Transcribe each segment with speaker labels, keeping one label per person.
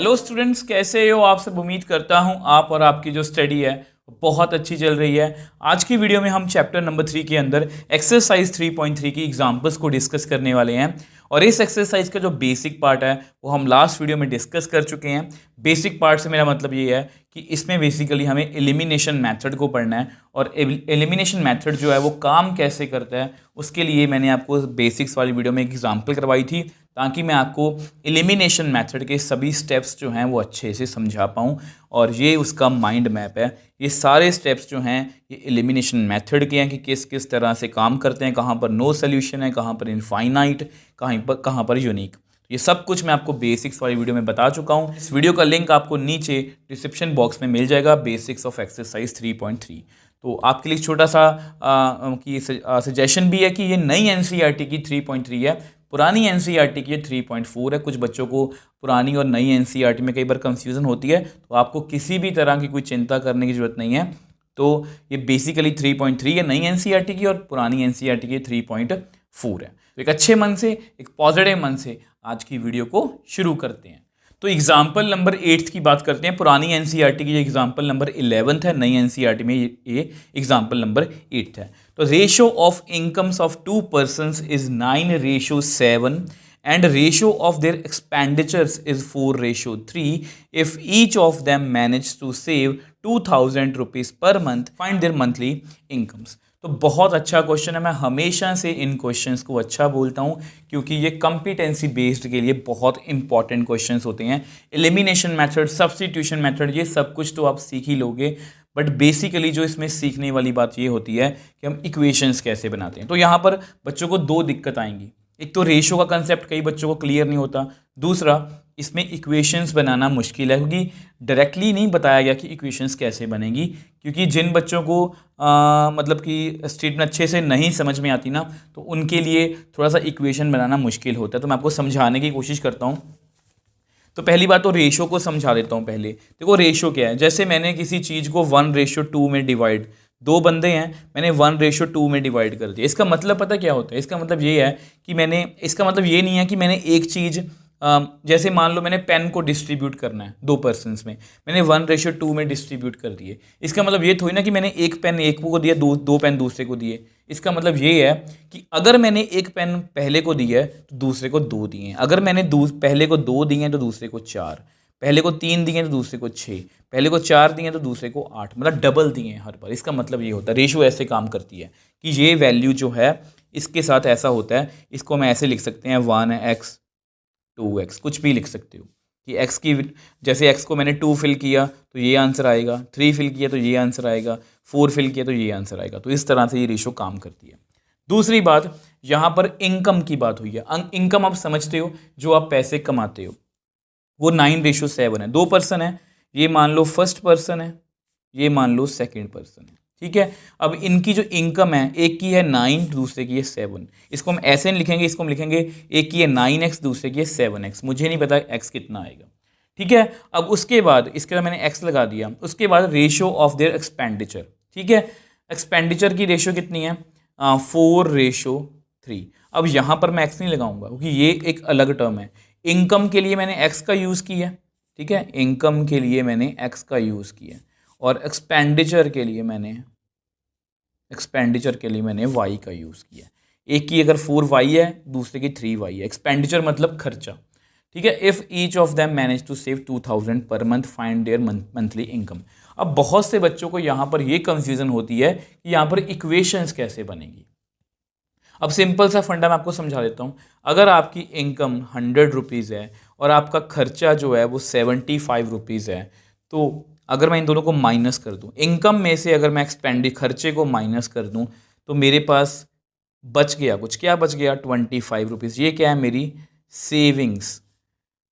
Speaker 1: Hello students, कैसे हो आप सब। उम्मीद करता हूं आप और आपकी जो स्टडी है बहुत अच्छी चल रही है। आज की वीडियो में हम चैप्टर नंबर 3 के अंदर एक्सरसाइज 3.3 की एग्जांपल्स को डिस्कस करने वाले हैं। और इस एक्सरसाइज का जो बेसिक पार्ट है वो हम लास्ट वीडियो में डिस्कस कर चुके हैं। बेसिक पार्ट से मेरा मतलब ये है कि इसमें बेसिकली हमें एलिमिनेशन मेथड को पढ़ना है, और एलिमिनेशन मेथड जो है वो काम कैसे करता है उसके लिए मैंने आपको बेसिक्स वाली वीडियो में एक एग्जाम्पल करवाई थी, ताकि मैं आपको एलिमिनेशन मेथड के सभी स्टेप्स जो हैं वो अच्छे से समझा पाऊँ। और ये उसका माइंड मैप है। ये सारे स्टेप्स जो हैं ये एलिमिनेशन मेथड के हैं कि किस किस तरह से काम करते हैं, कहाँ पर नो सोल्यूशन है, कहाँ पर इनफाइनाइट, कहाँ पर यूनिक। ये सब कुछ मैं आपको बेसिक्स वाली वीडियो में बता चुका हूँ। इस वीडियो का लिंक आपको नीचे डिस्क्रिप्शन बॉक्स में मिल जाएगा, बेसिक्स ऑफ एक्सरसाइज 3.3। तो आपके लिए छोटा सा सजेशन भी है कि ये नई एनसीईआरटी की 3.3 है, पुरानी एनसीईआरटी की 3.4 है। कुछ बच्चों को पुरानी और नई एनसीईआरटी में कई बार कंफ्यूजन होती है, तो आपको किसी भी तरह की कोई चिंता करने की ज़रूरत नहीं है। तो ये बेसिकली 3.3 है नई एनसीईआरटी की, और पुरानी एनसीईआरटी की 3.4 है। तो एक अच्छे मन से, एक पॉजिटिव मन से आज की वीडियो को शुरू करते हैं। तो एग्जाम्पल नंबर 8 की बात करते हैं। पुरानी एनसीईआरटी की एग्जाम्पल नंबर 11 है, नई एनसीईआरटी में ये एग्जाम्पल नंबर 8 है। तो ratio of incomes of 2 persons is 9:7 and ratio of their expenditures is 4:3. If each of them manage to save 2000 rupees per month, find their monthly incomes. तो बहुत अच्छा question है। मैं हमेशा से इन क्वेश्चंस को अच्छा बोलता हूँ, क्योंकि ये कॉम्पिटेंसी बेस्ड के लिए बहुत इंपॉर्टेंट क्वेश्चंस होते हैं। एलिमिनेशन मेथड, सब्स्टिट्यूशन मेथड, ये सब कुछ तो आप सीख ही लोगे, बट बेसिकली जो इसमें सीखने वाली बात ये होती है कि हम इक्वेशंस कैसे बनाते हैं। तो यहाँ पर बच्चों को दो दिक्कत आएंगी। एक तो रेशो का कंसेप्ट कई बच्चों को क्लियर नहीं होता, दूसरा इसमें इक्वेशंस बनाना मुश्किल है, क्योंकि डायरेक्टली नहीं बताया गया कि इक्वेशंस कैसे बनेगी। क्योंकि जिन बच्चों को मतलब कि स्टेटमेंट अच्छे से नहीं समझ में आती ना, तो उनके लिए थोड़ा सा इक्वेशन बनाना मुश्किल होता है। तो मैं आपको समझाने की कोशिश करता हूँ। तो पहली बात तो रेशो को समझा देता हूँ पहले। देखो रेशो क्या है। जैसे मैंने किसी चीज़ को 1:2 में डिवाइड, दो बंदे हैं, मैंने 1:2 में डिवाइड कर दिया। इसका मतलब पता क्या होता है? इसका मतलब ये है कि इसका मतलब ये नहीं है कि मैंने एक चीज़, जैसे मान लो मैंने पेन को डिस्ट्रीब्यूट करना है 2 पर्सनस में, मैंने 1:2 में डिस्ट्रीब्यूट कर दिए। इसका मतलब ये थोड़ी ना कि मैंने एक पेन एक को दिया, दो पेन दूसरे को दिए। इसका मतलब ये है कि अगर मैंने एक पेन पहले को दिया है तो दूसरे को 2 दिए हैं। अगर मैंने पहले को 2 दिए हैं तो दूसरे को 4, पहले को 3 दिए हैं तो दूसरे को 6, पहले को 4 दिए हैं तो दूसरे को 8, मतलब डबल दिए हैं हर बार। इसका मतलब ये होता है, रेशो ऐसे काम करती है कि ये वैल्यू जो है इसके साथ ऐसा होता है। इसको हम ऐसे लिख सकते हैं 1x 2x, कुछ भी लिख सकते हो कि x की, जैसे x को मैंने 2 फिल किया तो ये आंसर आएगा, 3 फिल किया तो ये आंसर आएगा, 4 फिल किया तो ये आंसर आएगा। तो इस तरह से ये रेशो काम करती है। दूसरी बात, यहाँ पर इनकम की बात हुई है। इनकम आप समझते हो, जो आप पैसे कमाते हो, वो 9:7 है। 2 पर्सन है, ये मान लो फर्स्ट पर्सन है, ये मान लो सेकंड पर्सन है, ठीक है। अब इनकी जो इनकम है, एक की है 9, दूसरे की है 7। इसको हम ऐसे नहीं लिखेंगे, इसको हम लिखेंगे एक की है 9x, दूसरे की है 7x। मुझे नहीं पता x कितना आएगा, ठीक है। अब उसके बाद इसके बाद मैंने x लगा दिया। उसके बाद रेशो ऑफ देयर एक्सपेंडिचर, ठीक है। एक्सपेंडिचर की रेशो कितनी है? 4:3। अब यहाँ पर मैं x नहीं लगाऊंगा, क्योंकि ये एक अलग टर्म है। इनकम के लिए मैंने x का यूज़ किया, ठीक है। इनकम के लिए मैंने x का यूज़ किया, और एक्सपेंडिचर के लिए मैंने y का यूज़ किया। एक की अगर 4y है, दूसरे की 3y है। एक्सपेंडिचर मतलब खर्चा, ठीक है। If each of them manage to save 2000 per month, find their monthly income. अब बहुत से बच्चों को यहाँ पर ये कंफ्यूजन होती है कि यहाँ पर इक्वेशंस कैसे बनेगी। अब सिंपल सा फंडा मैं आपको समझा देता हूँ। अगर आपकी इनकम 100 रुपीज़ है और आपका खर्चा जो है वो 75 रुपीज़ है, तो अगर मैं इन दोनों को माइनस कर दूं, इनकम में से अगर मैं खर्चे को माइनस कर दूं, तो मेरे पास बच गया कुछ। क्या बच गया? 25 रुपीज़। ये क्या है? मेरी सेविंग्स।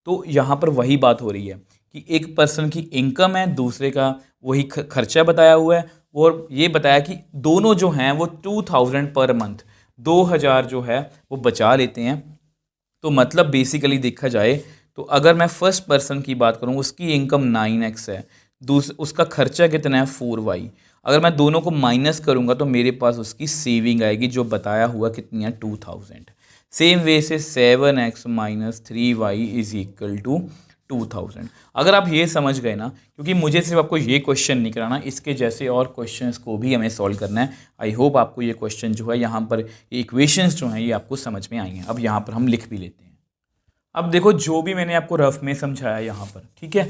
Speaker 1: तो यहाँ पर वही बात हो रही है कि एक पर्सन की इनकम है, दूसरे का वही खर्चा बताया हुआ है, और ये बताया कि दोनों जो हैं वो 2000 पर मंथ, 2000 जो है वो बचा लेते हैं। तो मतलब बेसिकली देखा जाए तो अगर मैं फर्स्ट पर्सन की बात करूँ, उसकी इनकम 9x है, उसका खर्चा कितना है? 4y। अगर मैं दोनों को माइनस करूँगा तो मेरे पास उसकी सेविंग आएगी, जो बताया हुआ कितनी है? 2000। सेम वे से 7x - 3y is equal to 2000। अगर आप ये समझ गए ना, क्योंकि मुझे सिर्फ आपको ये क्वेश्चन नहीं कराना, इसके जैसे और क्वेश्चंस को भी हमें सॉल्व करना है। आई होप आपको ये क्वेश्चन जो है यहाँ पर इक्वेशंस जो हैं ये आपको समझ में आई हैं। अब यहाँ पर हम लिख भी लेते हैं। अब देखो जो भी मैंने आपको रफ में समझाया यहाँ पर, ठीक है,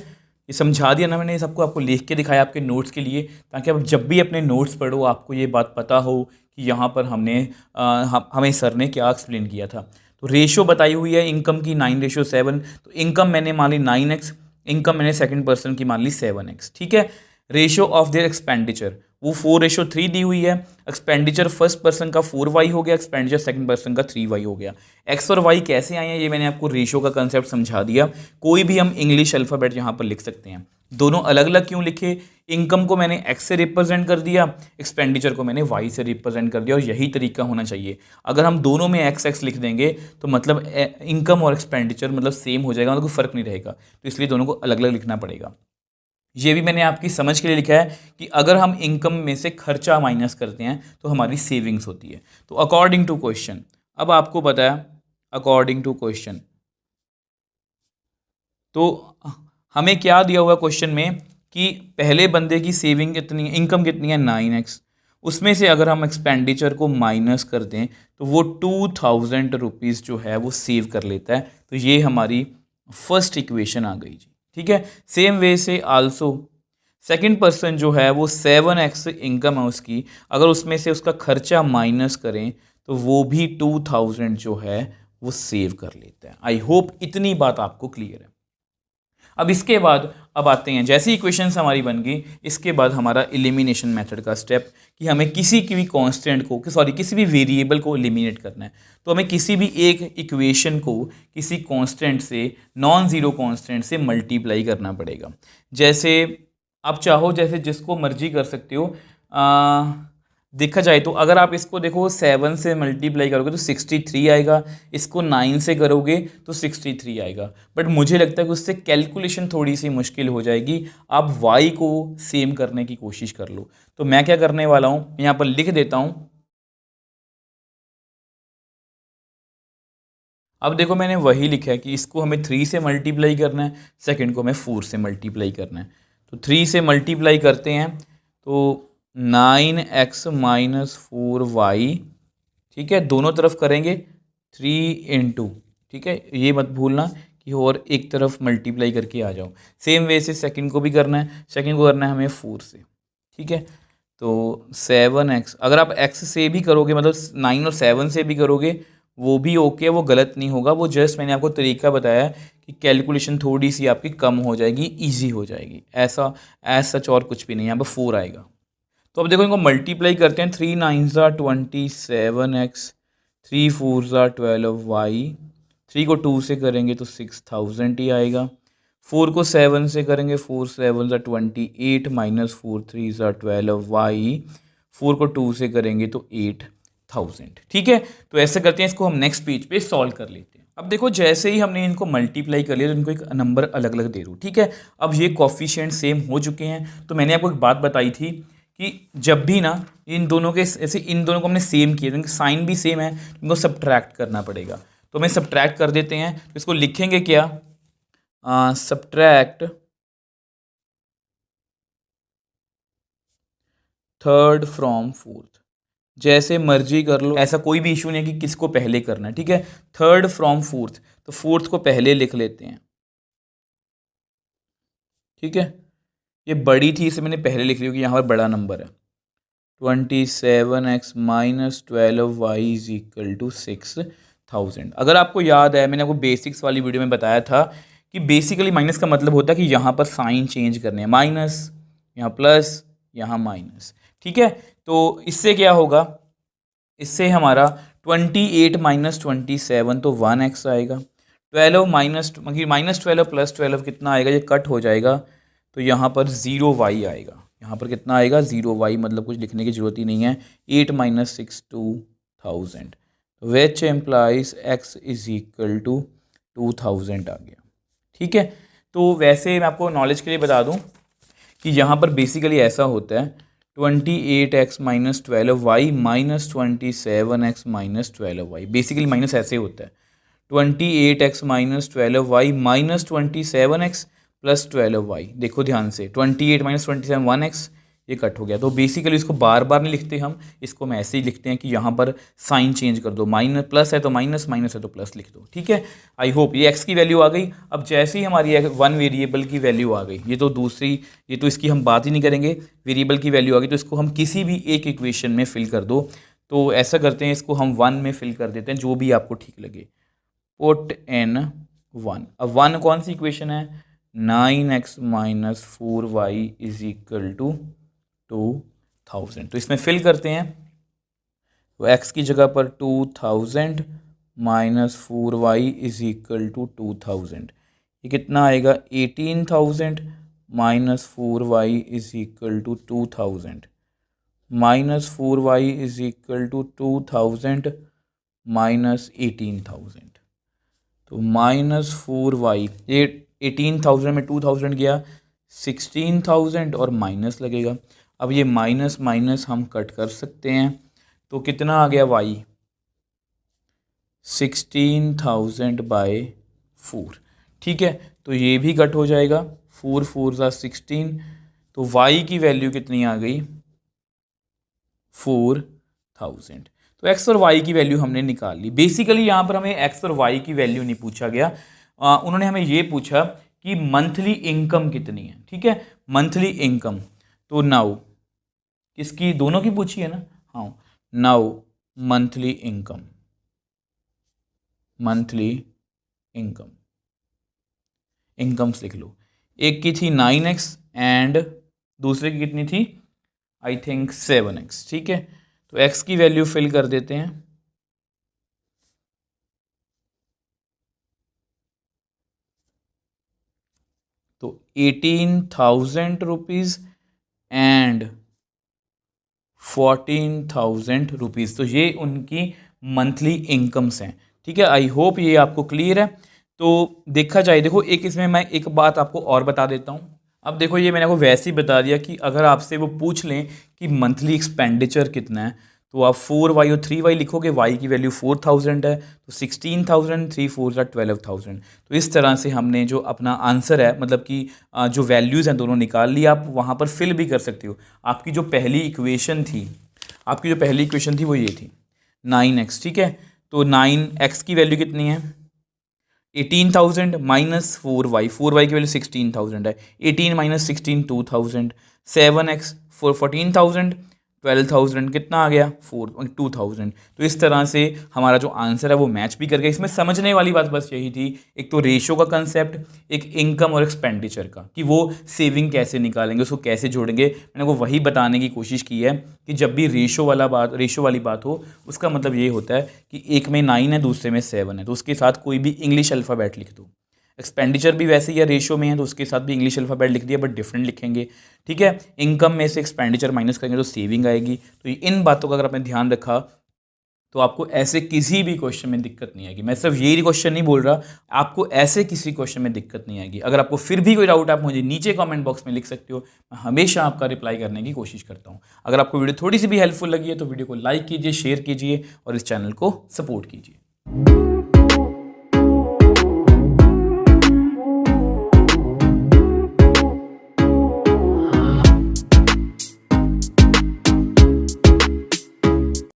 Speaker 1: ये समझा दिया ना मैंने, सबको आपको लिख के दिखाया आपके नोट्स के लिए, ताकि आप जब भी अपने नोट्स पढ़ो आपको ये बात पता हो कि यहाँ पर हमें सर ने क्या एक्सप्लेन किया था। तो रेशो बताई हुई है इनकम की 9:7, तो इनकम मैंने मान ली 9x, इनकम मैंने सेकंड पर्सन की मान ली 7x, ठीक है। रेशो ऑफ देयर एक्सपेंडिचर वो 4:3 दी हुई है। एक्सपेंडिचर फर्स्ट पर्सन का 4y हो गया, एक्सपेंडिचर सेकंड पर्सन का 3y हो गया। x और y कैसे आए हैं ये मैंने आपको रेशो का कंसेप्ट समझा दिया। कोई भी हम इंग्लिश अल्फ़ाबेट यहाँ पर लिख सकते हैं। दोनों अलग अलग क्यों लिखे? इनकम को मैंने x से रिप्रेजेंट कर दिया, एक्सपेंडिचर को मैंने y से रिप्रेजेंट कर दिया, और यही तरीका होना चाहिए। अगर हम दोनों में x लिख देंगे तो मतलब इनकम और एक्सपेंडिचर मतलब सेम हो जाएगा, मतलब कोई फ़र्क नहीं रहेगा। तो इसलिए दोनों को अलग अलग लिखना पड़ेगा। ये भी मैंने आपकी समझ के लिए लिखा है कि अगर हम इनकम में से खर्चा माइनस करते हैं तो हमारी सेविंग्स होती है। तो अकॉर्डिंग टू क्वेश्चन, अब आपको पता है अकॉर्डिंग टू क्वेश्चन, तो हमें क्या दिया हुआ क्वेश्चन में कि पहले बंदे की सेविंग कितनी है, इनकम कितनी है 9x, उसमें से अगर हम एक्सपेंडिचर को माइनस कर दें तो वो 2000 रुपीज़ जो है वो सेव कर लेता है। तो ये हमारी फर्स्ट इक्वेशन आ गई जी, ठीक है। सेम वे से आल्सो सेकंड पर्सन जो है वो 7x इनकम है उसकी, अगर उसमें से उसका खर्चा माइनस करें तो वो भी 2000 जो है वो सेव कर लेता है। आई होप इतनी बात आपको क्लियर है। अब इसके बाद अब आते हैं, जैसी इक्वेशंस हमारी बन गई, इसके बाद हमारा एलिमिनेशन मेथड का स्टेप, कि हमें किसी की भी कांस्टेंट को किसी भी वेरिएबल को एलिमिनेट करना है। तो हमें किसी भी एक इक्वेशन को किसी कांस्टेंट से, नॉन ज़ीरो कांस्टेंट से मल्टीप्लाई करना पड़ेगा। जैसे आप चाहो जैसे जिसको मर्जी कर सकते हो। देखा जाए तो अगर आप इसको देखो 7 से मल्टीप्लाई करोगे तो 63 आएगा, इसको 9 से करोगे तो 63 आएगा। बट मुझे लगता है कि उससे कैलकुलेशन थोड़ी सी मुश्किल हो जाएगी। आप y को सेम करने की कोशिश कर लो। तो मैं क्या करने वाला हूँ, यहाँ पर लिख देता हूँ। अब देखो मैंने वही लिखा है कि इसको हमें 3 से मल्टीप्लाई करना है, सेकेंड को हमें 4 से मल्टीप्लाई करना है। तो 3 से मल्टीप्लाई करते हैं तो 9x माइनस 4y, ठीक है, दोनों तरफ करेंगे 3 इंटू, ठीक है, ये मत भूलना कि और एक तरफ मल्टीप्लाई करके आ जाओ। सेम वे से सेकंड को भी करना है, सेकंड को करना है हमें 4 से, ठीक है। तो 7x, अगर आप x से भी करोगे मतलब 9 और 7 से भी करोगे वो भी ओके, वो गलत नहीं होगा। वो जस्ट मैंने आपको तरीका बताया कि कैलकुलेशन थोड़ी सी आपकी कम हो जाएगी, ईजी हो जाएगी, ऐसा सच और कुछ भी नहीं, यहाँ पर 4 आएगा। तो अब देखो इनको मल्टीप्लाई करते हैं, 3 9 27x, 3 4 12y, 3 को 2 से करेंगे तो 6000 ही आएगा। 4 को 7 से करेंगे, 4 7 28 माइनस 4 3 12y, 4 को 2 से करेंगे तो 8000, ठीक है। तो ऐसे करते हैं, इसको हम नेक्स्ट पेज पे सॉल्व कर लेते हैं। अब देखो जैसे ही हमने इनको मल्टीप्लाई कर लिया तो इनको एक नंबर अलग अलग दे दूँ, ठीक है। अब ये कोफिशिएंट सेम हो चुके हैं। तो मैंने आपको एक बात बताई थी कि जब भी ना इन दोनों के ऐसे, इन दोनों को हमने सेम किया, इनके साइन भी सेम है, इनको सब्ट्रैक्ट करना पड़ेगा। तो हमें सब्ट्रैक्ट कर देते हैं। तो इसको लिखेंगे क्या, सब्ट्रैक्ट थर्ड फ्रॉम फोर्थ, जैसे मर्जी कर लो, ऐसा कोई भी इशू नहीं है कि किसको पहले करना है, ठीक है। थर्ड फ्रॉम फोर्थ, तो फोर्थ को पहले लिख लेते हैं, ठीक है। ये बड़ी थी इसे मैंने पहले लिख ली क्योंकि यहाँ पर बड़ा नंबर है। 27x minus 12y is equal to 6000। अगर आपको याद है मैंने आपको बेसिक्स वाली वीडियो में बताया था कि बेसिकली माइनस का मतलब होता है कि यहाँ पर साइन चेंज करने हैं, माइनस, यहाँ प्लस, यहाँ माइनस, ठीक है। तो इससे क्या होगा, इससे हमारा 28 माइनस 27 तो 1x आएगा। 12 माइनस 12 प्लस 12 कितना आएगा, ये कट हो जाएगा तो यहाँ पर 0y आएगा। यहाँ पर कितना आएगा, 0y, मतलब कुछ लिखने की ज़रूरत ही नहीं है। 8 minus 6 2000, which employees x is equal to 2000 आ गया, ठीक है। तो वैसे मैं आपको नॉलेज के लिए बता दूं कि यहाँ पर बेसिकली ऐसा होता है 28x minus 12y minus 27x minus 12y, basically minus ऐसे होता है। 28x minus 12y minus 27x plus 12y। देखो ध्यान से 28 माइनस 27 1x, ये कट हो गया। तो बेसिकली इसको बार बार नहीं लिखते हम, इसको हम ऐसे ही लिखते हैं कि यहाँ पर साइन चेंज कर दो, माइनस प्लस है तो माइनस, माइनस है तो प्लस लिख दो। ठीक है, आई होप ये x की वैल्यू आ गई। अब जैसे ही हमारी वन वेरिएबल की वैल्यू आ गई, ये तो दूसरी, ये तो इसकी हम बात ही नहीं करेंगे, वेरिएबल की वैल्यू आ गई तो इसको हम किसी भी एक इक्वेशन में फिल कर दो। तो ऐसा करते हैं, इसको हम 1 में फिल कर देते हैं, जो भी आपको ठीक लगे। Put in 1। अब 1 कौन सी इक्वेशन है? 9x minus 4y is equal to 2000। तो इसमें फिल करते हैं, तो x की जगह पर 2000 minus 4y is equal to 2000, ये कितना आएगा? 18,000 minus 4y is equal to 2000 minus 4y is equal to 2000 minus 18,000। तो माइनस 4y, ये 18,000 में 2000 गया 16,000 और माइनस लगेगा। अब ये माइनस माइनस हम कट कर सकते हैं, तो कितना आ गया y? 16,000 बाय 4। ठीक है, तो ये भी कट हो जाएगा, 4 4 ज़ा 16, तो y की वैल्यू कितनी आ गई? 4000। तो x और y की वैल्यू हमने निकाल ली। बेसिकली यहाँ पर हमें x और y की वैल्यू नहीं पूछा गया, उन्होंने हमें ये पूछा कि मंथली इनकम कितनी है। ठीक है, मंथली इनकम, तो नाउ किसकी? दोनों की पूछी है ना। हाँ, now monthly income, monthly income, incomes लिख लो। एक की थी 9x एंड दूसरे की कितनी थी? I think 7x। ठीक है, तो x की वैल्यू फिल कर देते हैं, तो 18,000 रुपीज़ एंड 14,000 रुपीज़। तो ये उनकी मंथली इनकम्स हैं। ठीक है, आई होप ये आपको क्लियर है। तो देखा जाए, देखो एक इसमें मैं एक बात आपको और बता देता हूँ। अब देखो, ये मैंने आपको वैसे ही बता दिया कि अगर आपसे वो पूछ लें कि मंथली एक्सपेंडिचर कितना है, तो आप 4y और 3y लिखोगे, y की वैल्यू 4000 है, तो 16,000 3 4 ज़ा 12,000। तो इस तरह से हमने जो अपना आंसर है, मतलब कि जो वैल्यूज़ हैं दोनों निकाल ली। आप वहाँ पर फिल भी कर सकते हो। आपकी जो पहली इक्वेशन थी, वो ये थी 9x। ठीक है, तो 9x की वैल्यू कितनी है? 18,000 माइनस 4y, 4y की वैल्यू 16,000 है, 18 माइनस 16 2000, 7x 14,000, 12,000 कितना आ गया? 2000। तो इस तरह से हमारा जो आंसर है वो मैच भी कर गया। इसमें समझने वाली बात बस यही थी, एक तो रेशो का कंसेप्ट, एक इनकम और एक्सपेंडिचर का, कि वो सेविंग कैसे निकालेंगे, उसको कैसे जोड़ेंगे। मैंने वो वही बताने की कोशिश की है कि जब भी रेशो वाली बात हो, उसका मतलब ये होता है कि एक में 9 है, दूसरे में 7 है, तो उसके साथ कोई भी इंग्लिश अल्फ़ाबेट लिख दो। एक्सपेंडिचर भी वैसे ही है, रेशियो में है, तो उसके साथ भी इंग्लिश अल्फ़ाबेट लिख दिया, बट डिफरेंट लिखेंगे। ठीक है, इनकम में से एक्सपेंडिचर माइनस करेंगे तो सेविंग आएगी। तो इन बातों का अगर आपने ध्यान रखा तो आपको ऐसे किसी भी क्वेश्चन में दिक्कत नहीं आएगी। मैं सिर्फ यही क्वेश्चन नहीं बोल रहा, आपको ऐसे किसी क्वेश्चन में दिक्कत नहीं आएगी। अगर आपको फिर भी कोई डाउट, आप मुझे नीचे कमेंट बॉक्स में लिख सकते हो, मैं हमेशा आपका रिप्लाई करने की कोशिश करता हूँ। अगर आपको वीडियो थोड़ी सी भी हेल्पफुल लगी है तो वीडियो को लाइक कीजिए, शेयर कीजिए और इस चैनल को सपोर्ट कीजिए।